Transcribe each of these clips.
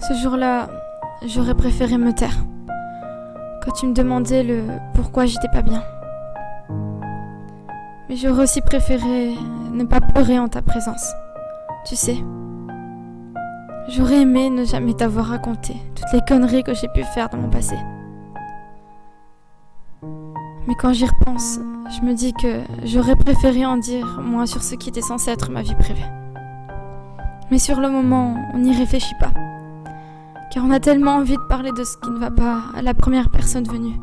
Ce jour-là, j'aurais préféré me taire. Quand tu me demandais le pourquoi j'étais pas bien. Mais j'aurais aussi préféré ne pas pleurer en ta présence. Tu sais, j'aurais aimé ne jamais t'avoir raconté toutes les conneries que j'ai pu faire dans mon passé. Mais quand j'y repense, je me dis que j'aurais préféré en dire moins sur ce qui était censé être ma vie privée. Mais sur le moment, on n'y réfléchit pas. Car on a tellement envie de parler de ce qui ne va pas à la première personne venue.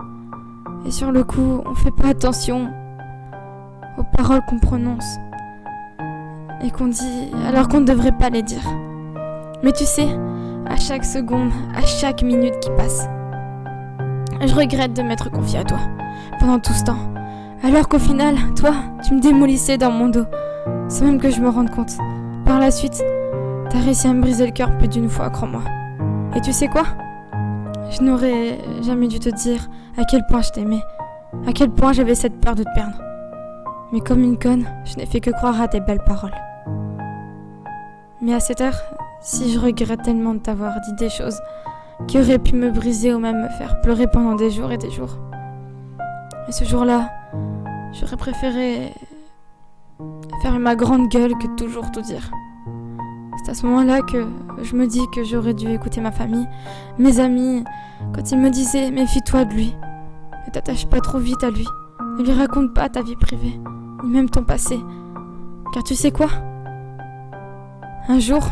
Et sur le coup, on fait pas attention aux paroles qu'on prononce et qu'on dit alors qu'on ne devrait pas les dire. Mais tu sais, à chaque seconde, à chaque minute qui passe, je regrette de m'être confiée à toi pendant tout ce temps. Alors qu'au final, toi, tu me démolissais dans mon dos, sans même que je me rende compte. Par la suite, t'as réussi à me briser le cœur plus d'une fois, crois-moi. Et tu sais quoi ? Je n'aurais jamais dû te dire à quel point je t'aimais, à quel point j'avais cette peur de te perdre. Mais comme une conne, je n'ai fait que croire à tes belles paroles. Mais à cette heure, si je regrette tellement de t'avoir dit des choses qui auraient pu me briser ou même me faire pleurer pendant des jours et des jours. Et ce jour-là, j'aurais préféré faire ma grande gueule que toujours tout dire. C'est à ce moment-là que je me dis que j'aurais dû écouter ma famille, mes amis, quand ils me disaient « méfie-toi de lui, ne t'attache pas trop vite à lui, ne lui raconte pas ta vie privée, ni même ton passé, car tu sais quoi ? Un jour,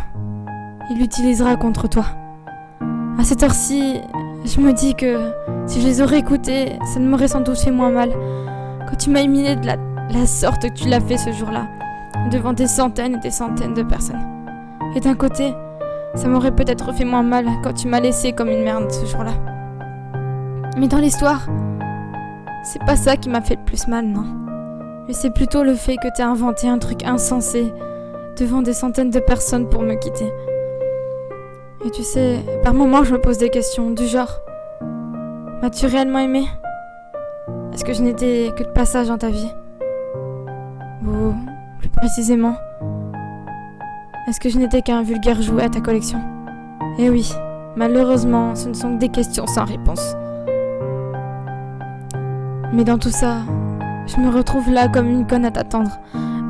il l'utilisera contre toi. » À cette heure-ci, je me dis que si je les aurais écoutés, ça ne m'aurait sans doute fait moins mal. Quand tu m'as humilié de la sorte que tu l'as fait ce jour-là, devant des centaines et des centaines de personnes. Et d'un côté, ça m'aurait peut-être fait moins mal quand tu m'as laissé comme une merde ce jour-là. Mais dans l'histoire, c'est pas ça qui m'a fait le plus mal, non. Mais c'est plutôt le fait que t'aies inventé un truc insensé devant des centaines de personnes pour me quitter. Et tu sais, par moments je me pose des questions du genre: m'as-tu réellement aimé ? Est-ce que je n'étais que de passage dans ta vie ? Ou plus précisément, est-ce que je n'étais qu'un vulgaire jouet à ta collection ? Eh oui, malheureusement, ce ne sont que des questions sans réponse. Mais dans tout ça, je me retrouve là comme une conne à t'attendre,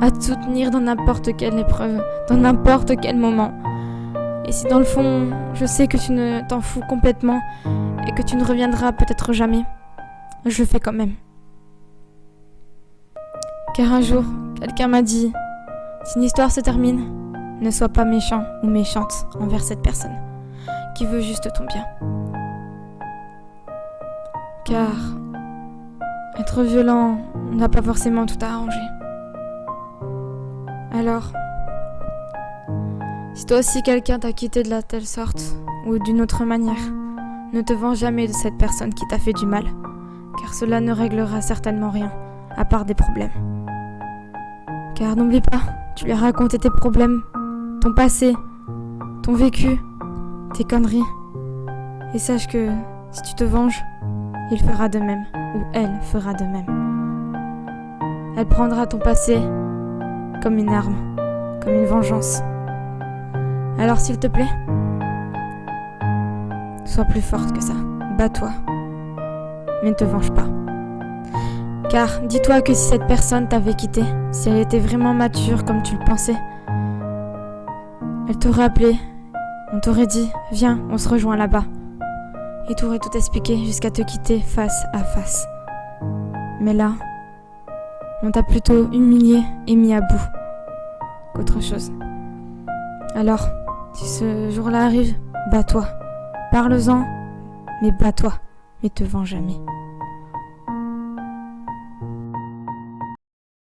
à te soutenir dans n'importe quelle épreuve, dans n'importe quel moment. Et si dans le fond, je sais que tu ne t'en fous complètement et que tu ne reviendras peut-être jamais, je le fais quand même. Car un jour, quelqu'un m'a dit, si une histoire se termine, ne sois pas méchant ou méchante envers cette personne qui veut juste ton bien. Car être violent n'a pas forcément tout arrangé. Alors, si toi aussi quelqu'un t'a quitté de la telle sorte ou d'une autre manière, ne te venge jamais de cette personne qui t'a fait du mal, car cela ne réglera certainement rien, à part des problèmes. Car n'oublie pas, tu lui as raconté tes problèmes, ton passé, ton vécu, tes conneries. Et sache que si tu te venges, il fera de même, ou elle fera de même. Elle prendra ton passé comme une arme, comme une vengeance. Alors s'il te plaît, sois plus forte que ça, bats-toi, mais ne te venge pas. Car dis-toi que si cette personne t'avait quitté, si elle était vraiment mature comme tu le pensais, elle t'aurait appelé, on t'aurait dit « Viens, on se rejoint là-bas » et t'aurait tout expliqué jusqu'à te quitter face à face. Mais là, on t'a plutôt humilié et mis à bout qu'autre chose. Alors, si ce jour-là arrive, bats-toi, parle-en, mais bats-toi, mais te venge jamais.